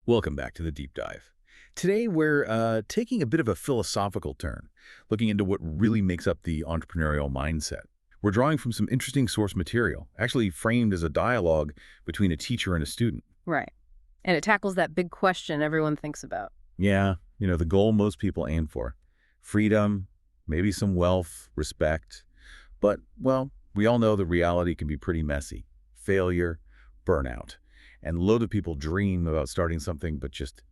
Welcome back to the Deep Dive. Today, we're taking a bit of a philosophical turn, looking into what really makes up the entrepreneurial mindset. We're drawing from some interesting source material, actually framed as a dialogue between a teacher and a student. Right. And it tackles that big question everyone thinks about. Yeah, the goal most people aim for. Freedom, maybe some wealth, respect. But, well, we all know the reality can be pretty messy. Failure, burnout. And a load of people dream about starting something but just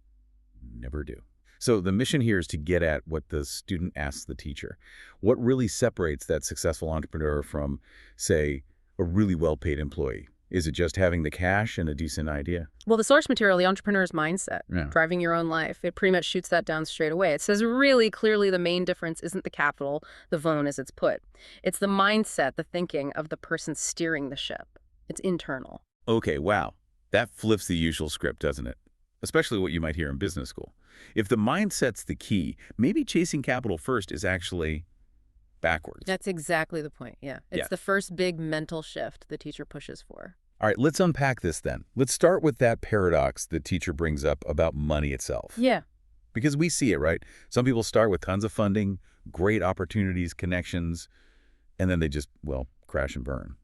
never do. So the mission here is to get at what the student asks the teacher. What really separates that successful entrepreneur from, say, a really well-paid employee? Is it just having the cash and a decent idea? Well, the source material, the entrepreneur's mindset, Yeah. driving your own life, it pretty much shoots that down straight away. It says really clearly the main difference isn't the capital, the loan as it's put. It's the mindset, the thinking of the person steering the ship. It's internal. Okay, wow. That flips the usual script, doesn't it? Especially what you might hear in business school. If the mindset's the key, maybe chasing capital first is actually backwards. That's exactly the point, yeah. It's Yeah. the first big mental shift the teacher pushes for. All right, let's unpack this then. Let's start with that paradox the teacher brings up about money itself. Yeah. Because we see it, right? Some people start with tons of funding, great opportunities, connections, and then they just, well, crash and burn.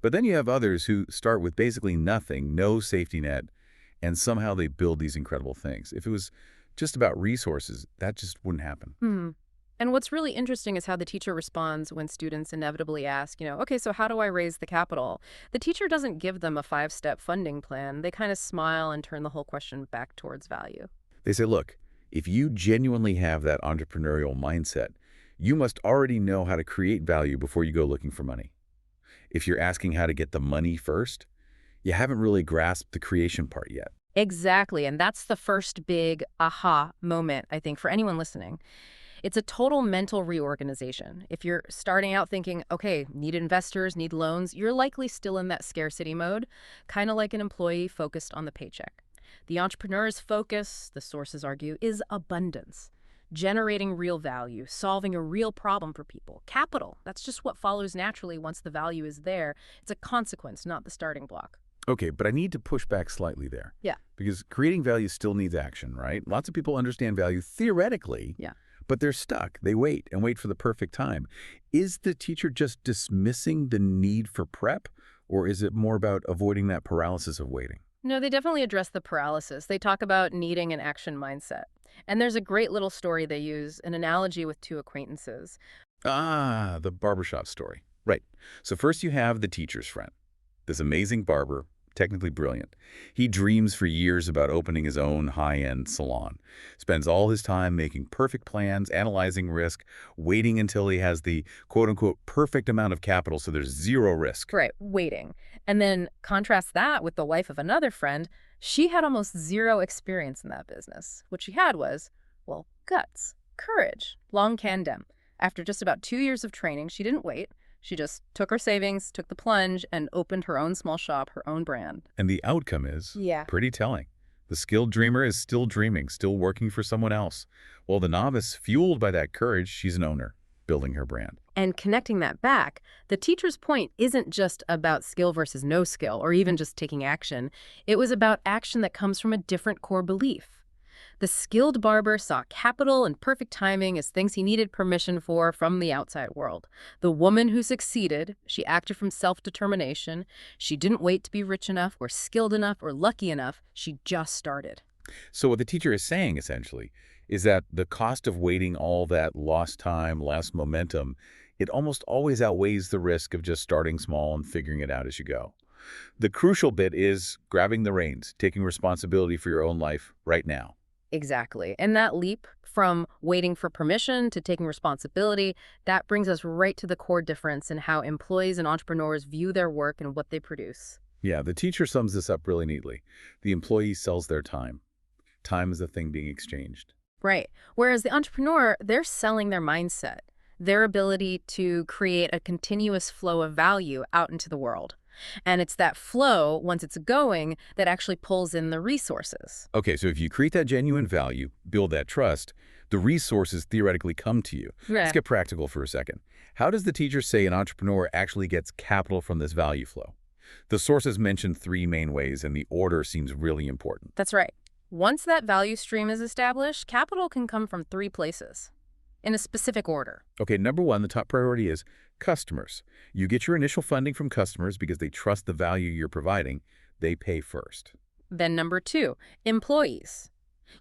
But then you have others who start with basically nothing, no safety net, and somehow they build these incredible things. If it was just about resources, that just wouldn't happen. And what's really interesting is how the teacher responds when students inevitably ask, okay, so how do I raise the capital? The teacher doesn't give them a 5-step funding plan. They kind of smile and turn the whole question back towards value. They say, look, if you genuinely have that entrepreneurial mindset, you must already know how to create value before you go looking for money. If you're asking how to get the money first, you haven't really grasped the creation part yet. Exactly. And that's the first big aha moment, I think, for anyone listening. It's a total mental reorganization. If you're starting out thinking, okay, need investors, need loans, you're likely still in that scarcity mode, kind of like an employee focused on the paycheck. The entrepreneur's focus, the sources argue, is abundance. Generating real value, solving a real problem for people. Capital, that's just what follows naturally once the value is there. It's a consequence, not the starting block. Okay, but I need to push back slightly there. Yeah. Because creating value still needs action, right? Lots of people understand value theoretically. Yeah. But they're stuck. They wait and wait for the perfect time. Is the teacher just dismissing the need for prep, or is it more about avoiding that paralysis of waiting? No, they definitely address the paralysis. They talk about needing an action mindset. And there's a great little story they use, an analogy with two acquaintances. Ah, the barbershop story. Right. So first you have the teacher's friend, this amazing barber, technically brilliant. He dreams for years about opening his own high-end salon, spends all his time making perfect plans, analyzing risk, waiting until he has the quote-unquote perfect amount of capital so there's zero risk. Right, waiting. And then contrast that with the wife of another friend. She had almost zero experience in that business. What she had was, well, guts, courage, long can-dem. After just about 2 years of training, she didn't wait. She just took her savings, took the plunge, and opened her own small shop, her own brand. And the outcome is Yeah. pretty telling. The skilled dreamer is still dreaming, still working for someone else. While the novice, fueled by that courage, she's an owner, building her brand. And connecting that back, the teacher's point isn't just about skill versus no skill, or even just taking action. It was about action that comes from a different core belief. The skilled barber saw capital and perfect timing as things he needed permission for from the outside world. The woman who succeeded, she acted from self-determination. She didn't wait to be rich enough or skilled enough or lucky enough. She just started. So what the teacher is saying, essentially, is that the cost of waiting all that lost time, lost momentum, it almost always outweighs the risk of just starting small and figuring it out as you go. The crucial bit is grabbing the reins, taking responsibility for your own life right now. Exactly. And that leap from waiting for permission to taking responsibility, that brings us right to the core difference in how employees and entrepreneurs view their work and what they produce. Yeah, the teacher sums this up really neatly. The employee sells their time. Time is the thing being exchanged. Right. Whereas the entrepreneur, they're selling their mindset, their ability to create a continuous flow of value out into the world. And it's that flow, once it's going, that actually pulls in the resources. Okay, so if you create that genuine value, build that trust, the resources theoretically come to you. Right. Let's get practical for a second. How does the teacher say an entrepreneur actually gets capital from this value flow? The sources mention 3 main ways, and the order seems really important. That's right. Once that value stream is established, capital can come from three places in a specific order. Okay, number one, the top priority is customers. You get your initial funding from customers because they trust the value you're providing. They pay first. Then number two, employees.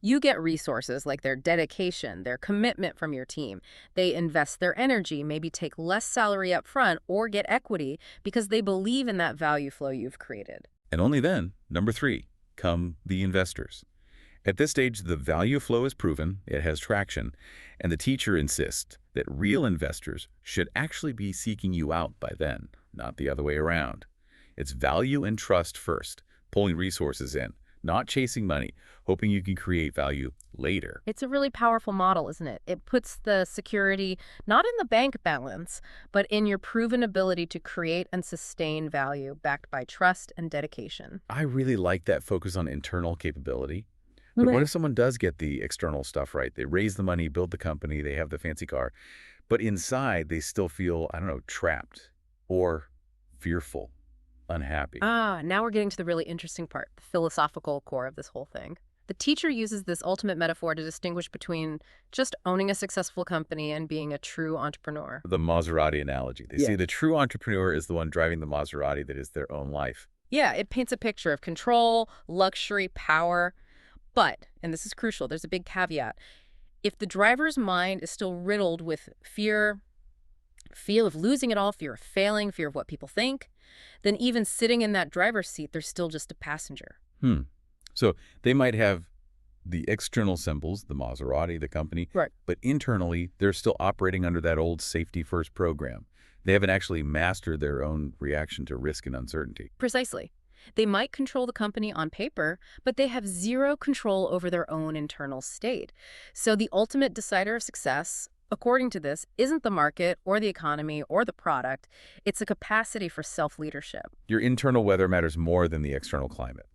You get resources like their dedication, their commitment from your team. They invest their energy, maybe take less salary up front or get equity because they believe in that value flow you've created. And only then, number three, come the investors. At this stage, the value flow is proven, it has traction, and the teacher insists that real investors should actually be seeking you out by then, not the other way around. It's value and trust first, pulling resources in, not chasing money, hoping you can create value later. It's a really powerful model, isn't it? It puts the security not in the bank balance, but in your proven ability to create and sustain value backed by trust and dedication. I really like that focus on internal capability. But what if someone does get the external stuff right? They raise the money, build the company, they have the fancy car, but inside they still feel, I don't know, trapped or fearful, unhappy. Now we're getting to the really interesting part, the philosophical core of this whole thing. The teacher uses this ultimate metaphor to distinguish between just owning a successful company and being a true entrepreneur. The Maserati analogy. They Yeah. say the true entrepreneur is the one driving the Maserati that is their own life. Yeah, it paints a picture of control, luxury, power. But, and this is crucial, there's a big caveat. If the driver's mind is still riddled with fear of losing it all, fear of failing, fear of what people think, then even sitting in that driver's seat, they're still just a passenger. So they might have the external symbols, the Maserati, the company, Right. but internally they're still operating under that old safety first program. They haven't actually mastered their own reaction to risk and uncertainty. Precisely. They might control the company on paper, but they have zero control over their own internal state. So the ultimate decider of success, according to this, isn't the market or the economy or the product. It's a capacity for self-leadership. Your internal weather matters more than the external climate.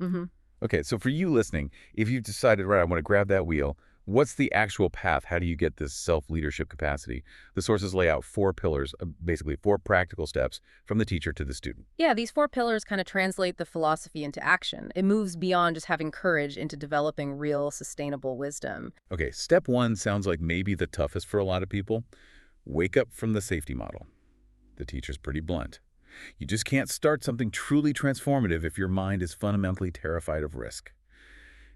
Okay, so for you listening, if you've decided, right, I want to grab that wheel, what's the actual path? How do you get this self-leadership capacity? The sources lay out 4 pillars, basically 4 practical steps from the teacher to the student. Yeah, these 4 pillars kind of translate the philosophy into action. It moves beyond just having courage into developing real, sustainable wisdom. Okay, step 1 sounds like maybe the toughest for a lot of people. Wake up from the safety model. The teacher's pretty blunt. You just can't start something truly transformative if your mind is fundamentally terrified of risk.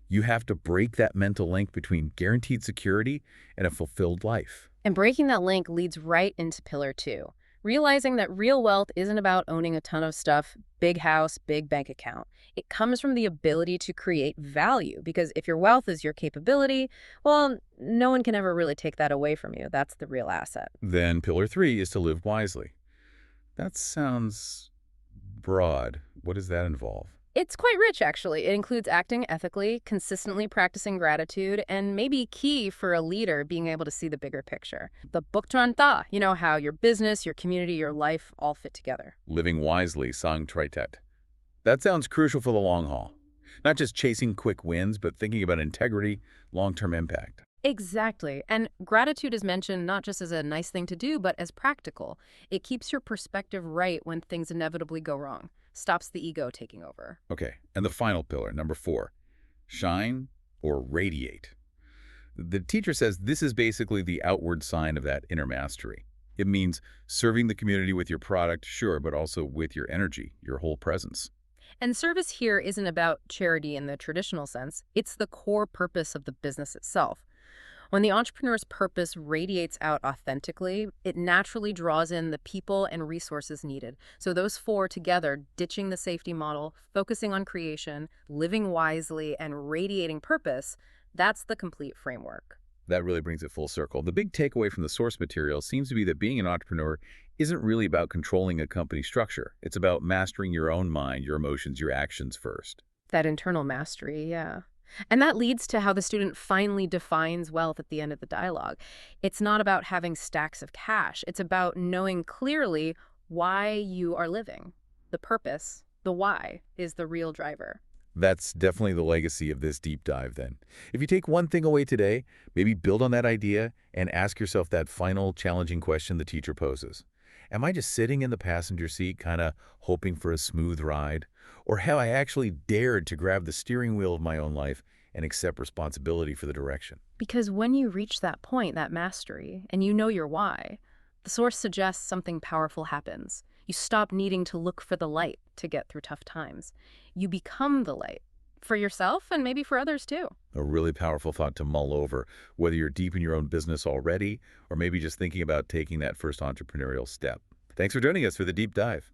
You have to break that mental link between guaranteed security and a fulfilled life. And breaking that link leads right into pillar 2, realizing that real wealth isn't about owning a ton of stuff, big house, big bank account. It comes from the ability to create value, because if your wealth is your capability, well, no one can ever really take that away from you. That's the real asset. Then pillar 3 is to live wisely. That sounds broad. What does that involve? It's quite rich, actually. It includes acting ethically, consistently practicing gratitude, and maybe key for a leader being able to see the bigger picture. The buktranta, you know, how your business, your community, your life all fit together. Living wisely, sang tritet. That sounds crucial for the long haul. Not just chasing quick wins, but thinking about integrity, long-term impact. Exactly. And gratitude is mentioned not just as a nice thing to do, but as practical. It keeps your perspective right when things inevitably go wrong. Stops the ego taking over. Okay, and the final pillar, number 4, shine or radiate. The teacher says this is basically the outward sign of that inner mastery. It means serving the community with your product, sure, but also with your energy, your whole presence. And service here isn't about charity in the traditional sense. It's the core purpose of the business itself. When the entrepreneur's purpose radiates out authentically, it naturally draws in the people and resources needed. So those 4 together, ditching the safety model, focusing on creation, living wisely, and radiating purpose, that's the complete framework. That really brings it full circle. The big takeaway from the source material seems to be that being an entrepreneur isn't really about controlling a company structure. It's about mastering your own mind, your emotions, your actions first. That internal mastery, yeah. And that leads to how the student finally defines wealth at the end of the dialogue. It's not about having stacks of cash. It's about knowing clearly why you are living. The purpose, the why, is the real driver. That's definitely the legacy of this deep dive then. If you take one thing away today, maybe build on that idea and ask yourself that final challenging question the teacher poses. Am I just sitting in the passenger seat kind of hoping for a smooth ride? Or have I actually dared to grab the steering wheel of my own life and accept responsibility for the direction. Because when you reach that point, that mastery, and you know your why, the source suggests something powerful happens. You stop needing to look for the light to get through tough times. You become the light for yourself and maybe for others too. A really powerful thought to mull over, whether you're deep in your own business already or maybe just thinking about taking that first entrepreneurial step. Thanks for joining us for the deep dive.